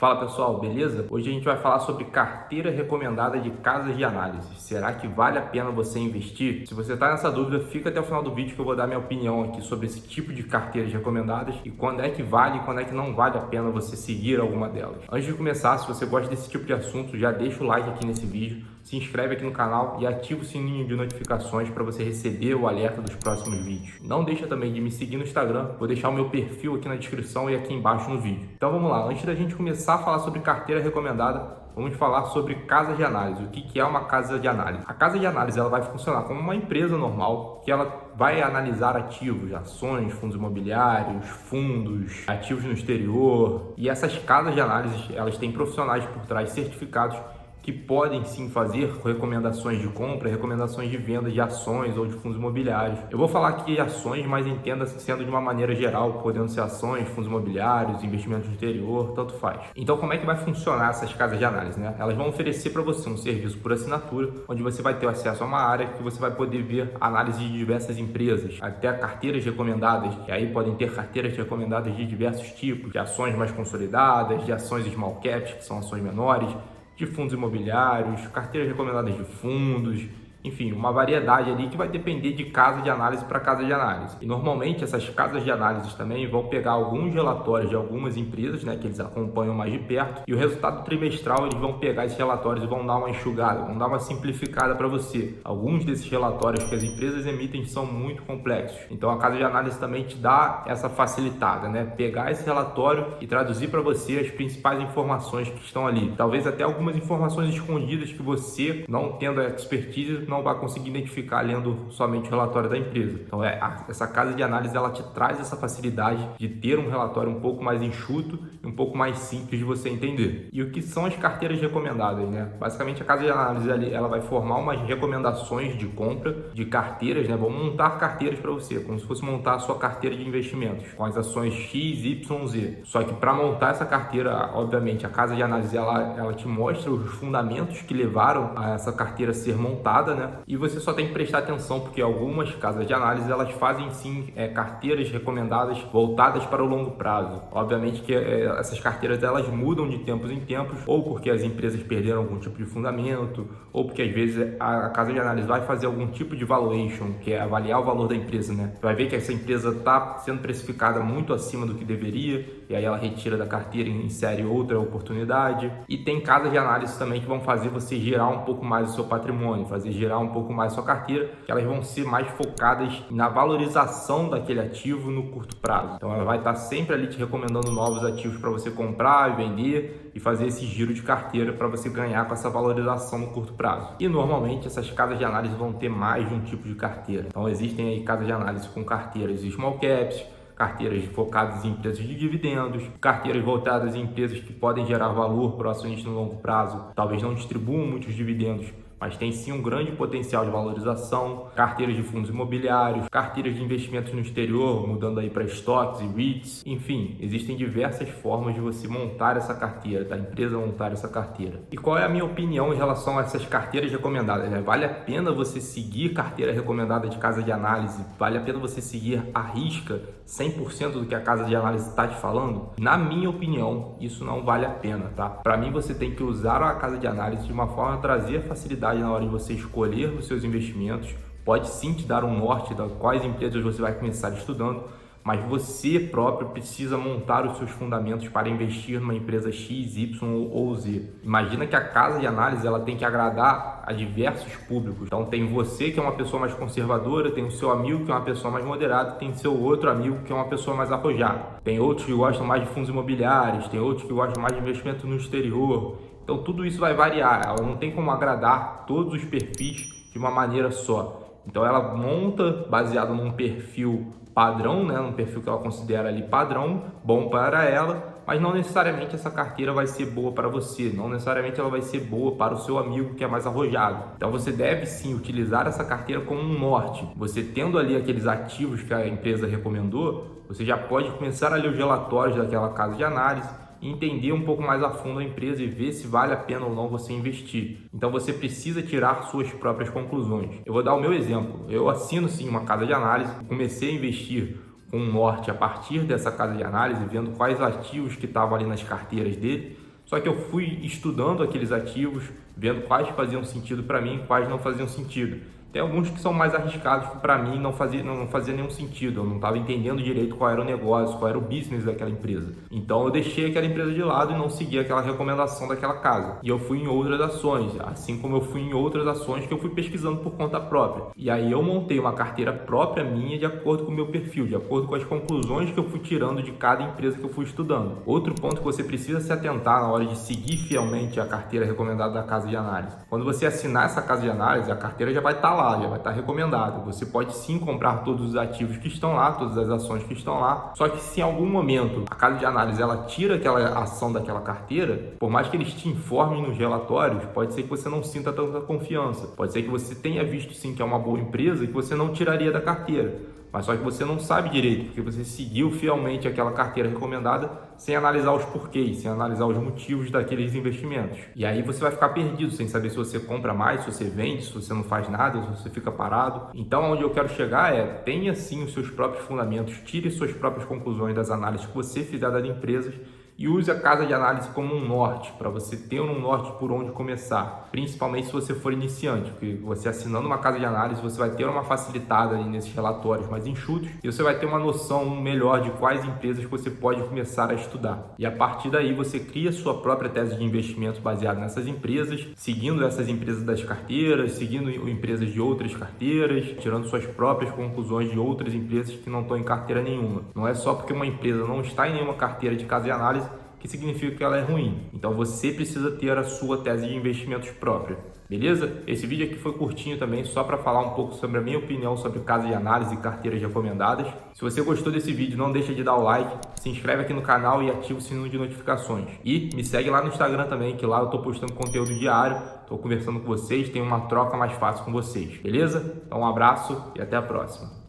Fala pessoal, beleza? Hoje a gente vai falar sobre carteira recomendada de casas de análise. Será que vale a pena você investir? Se você está nessa dúvida, fica até o final do vídeo que eu vou dar minha opinião aqui sobre esse tipo de carteiras recomendadas e quando é que vale e quando é que não vale a pena você seguir alguma delas. Antes de começar, se você gosta desse tipo de assunto, já deixa o like aqui nesse vídeo, se inscreve aqui no canal e ativa o sininho de notificações para você receber o alerta dos próximos vídeos. Não deixa também de me seguir no Instagram, vou deixar o meu perfil aqui na descrição e aqui embaixo no vídeo. Então vamos lá, antes da gente começar a falar sobre carteira recomendada, vamos falar sobre casa de análise. O que é uma casa de análise? A casa de análise ela vai funcionar como uma empresa normal, que ela vai analisar ativos, ações, fundos imobiliários, fundos, ativos no exterior. E essas casas de análise, elas têm profissionais por trás certificados que podem sim fazer recomendações de compra, recomendações de venda de ações ou de fundos imobiliários. Eu vou falar aqui ações, mas entenda sendo de uma maneira geral, podendo ser ações, fundos imobiliários, investimentos no exterior, tanto faz. Então, como é que vai funcionar essas casas de análise, né? Elas vão oferecer para você um serviço por assinatura, onde você vai ter acesso a uma área que você vai poder ver análise de diversas empresas, até carteiras recomendadas, e aí podem ter carteiras recomendadas de diversos tipos, de ações mais consolidadas, de ações small caps, que são ações menores, de fundos imobiliários, carteiras recomendadas de fundos, enfim, uma variedade ali que vai depender de casa de análise para casa de análise. E normalmente essas casas de análise também vão pegar alguns relatórios de algumas empresas, né, que eles acompanham mais de perto, e o resultado trimestral eles vão pegar esses relatórios e vão dar uma enxugada, vão dar uma simplificada para você. Alguns desses relatórios que as empresas emitem são muito complexos, então a casa de análise também te dá essa facilitada, né, pegar esse relatório e traduzir para você as principais informações que estão ali. Talvez até algumas informações escondidas que você, não tendo a expertise, não vai conseguir identificar lendo somente o relatório da empresa. Então essa casa de análise ela te traz essa facilidade de ter um relatório um pouco mais enxuto e um pouco mais simples de você entender. E o que são as carteiras recomendadas, né? Basicamente a casa de análise ela vai formar umas recomendações de compra de carteiras, né? Vão montar carteiras para você, como se fosse montar a sua carteira de investimentos com as ações X, Y, Z. Só que para montar essa carteira, obviamente a casa de análise ela te mostra os fundamentos que levaram a essa carteira ser montada, né? E você só tem que prestar atenção porque algumas casas de análise elas fazem sim carteiras recomendadas voltadas para o longo prazo. Obviamente que essas carteiras elas mudam de tempos em tempos, ou porque as empresas perderam algum tipo de fundamento, ou porque às vezes a casa de análise vai fazer algum tipo de valuation, que é avaliar o valor da empresa, né? Vai ver que essa empresa está sendo precificada muito acima do que deveria, e aí ela retira da carteira e insere outra oportunidade. E tem casas de análise também que vão fazer você gerar um pouco mais o seu patrimônio, fazer gerar um pouco mais a sua carteira, que elas vão ser mais focadas na valorização daquele ativo no curto prazo. Então ela vai estar sempre ali te recomendando novos ativos para você comprar e vender e fazer esse giro de carteira para você ganhar com essa valorização no curto prazo. E normalmente essas casas de análise vão ter mais de um tipo de carteira. Então existem aí casas de análise com carteiras small caps, carteiras focadas em empresas de dividendos, carteiras voltadas em empresas que podem gerar valor para o acionista no longo prazo, talvez não distribuam muitos dividendos, mas tem sim um grande potencial de valorização, carteiras de fundos imobiliários, carteiras de investimentos no exterior, mudando aí para estoques e REITs, enfim, existem diversas formas de você montar essa carteira, da empresa montar essa carteira. E qual é a minha opinião em relação a essas carteiras recomendadas, né? Vale a pena você seguir carteira recomendada de casa de análise? Vale a pena você seguir à risca 100% do que a casa de análise está te falando? Na minha opinião, isso não vale a pena, tá? Para mim, você tem que usar a casa de análise de uma forma a trazer facilidade na hora de você escolher os seus investimentos. Pode sim te dar um norte de quais empresas você vai começar estudando, mas você próprio precisa montar os seus fundamentos para investir numa empresa X, Y ou Z. Imagina que a casa de análise ela tem que agradar a diversos públicos. Então tem você que é uma pessoa mais conservadora, tem o seu amigo que é uma pessoa mais moderada, tem seu outro amigo que é uma pessoa mais arrojada. Tem outros que gostam mais de fundos imobiliários, tem outros que gostam mais de investimento no exterior. Então tudo isso vai variar, ela não tem como agradar todos os perfis de uma maneira só. Então ela monta baseado num perfil padrão, né? Num perfil que ela considera ali padrão, bom para ela, mas não necessariamente essa carteira vai ser boa para você, não necessariamente ela vai ser boa para o seu amigo que é mais arrojado. Então você deve sim utilizar essa carteira como um norte. Você tendo ali aqueles ativos que a empresa recomendou, você já pode começar a ler os relatórios daquela casa de análise, entender um pouco mais a fundo a empresa e ver se vale a pena ou não você investir. Então você precisa tirar suas próprias conclusões. Eu vou dar o meu exemplo. Eu assino sim uma casa de análise, comecei a investir com um norte a partir dessa casa de análise, vendo quais ativos que estavam ali nas carteiras dele. Só que eu fui estudando aqueles ativos, vendo quais faziam sentido para mim e quais não faziam sentido. Tem alguns que são mais arriscados que para mim não fazia nenhum sentido. Eu não estava entendendo direito qual era o negócio, qual era o business daquela empresa. Então eu deixei aquela empresa de lado e não segui aquela recomendação daquela casa. E eu fui em outras ações, assim como eu fui em outras ações que eu fui pesquisando por conta própria. E aí eu montei uma carteira própria minha de acordo com o meu perfil, de acordo com as conclusões que eu fui tirando de cada empresa que eu fui estudando. Outro ponto que você precisa se atentar na hora de seguir fielmente a carteira recomendada da casa de análise. Quando você assinar essa casa de análise, a carteira já vai estar lá, já vai estar recomendado. Você pode sim comprar todos os ativos que estão lá, todas as ações que estão lá. Só que se em algum momento a casa de análise ela tira aquela ação daquela carteira, por mais que eles te informem nos relatórios, pode ser que você não sinta tanta confiança. Pode ser que você tenha visto sim que é uma boa empresa e que você não tiraria da carteira. Mas só que você não sabe direito, porque você seguiu fielmente aquela carteira recomendada sem analisar os porquês, sem analisar os motivos daqueles investimentos. E aí você vai ficar perdido, sem saber se você compra mais, se você vende, se você não faz nada, se você fica parado. Então, onde eu quero chegar é, tenha sim os seus próprios fundamentos, tire suas próprias conclusões das análises que você fizer das empresas e use a casa de análise como um norte, para você ter um norte por onde começar, principalmente se você for iniciante, porque você assinando uma casa de análise, você vai ter uma facilitada aí nesses relatórios mais enxutos e você vai ter uma noção melhor de quais empresas você pode começar a estudar. E a partir daí você cria sua própria tese de investimento baseada nessas empresas, seguindo essas empresas das carteiras, seguindo empresas de outras carteiras, tirando suas próprias conclusões de outras empresas que não estão em carteira nenhuma. Não é só porque uma empresa não está em nenhuma carteira de casa de análise que significa que ela é ruim. Então você precisa ter a sua tese de investimentos própria. Beleza? Esse vídeo aqui foi curtinho também, só para falar um pouco sobre a minha opinião sobre casa de análise e carteiras recomendadas. Se você gostou desse vídeo, não deixa de dar o like, se inscreve aqui no canal e ativa o sininho de notificações. E me segue lá no Instagram também, que lá eu estou postando conteúdo diário, estou conversando com vocês, tenho uma troca mais fácil com vocês. Beleza? Então um abraço e até a próxima.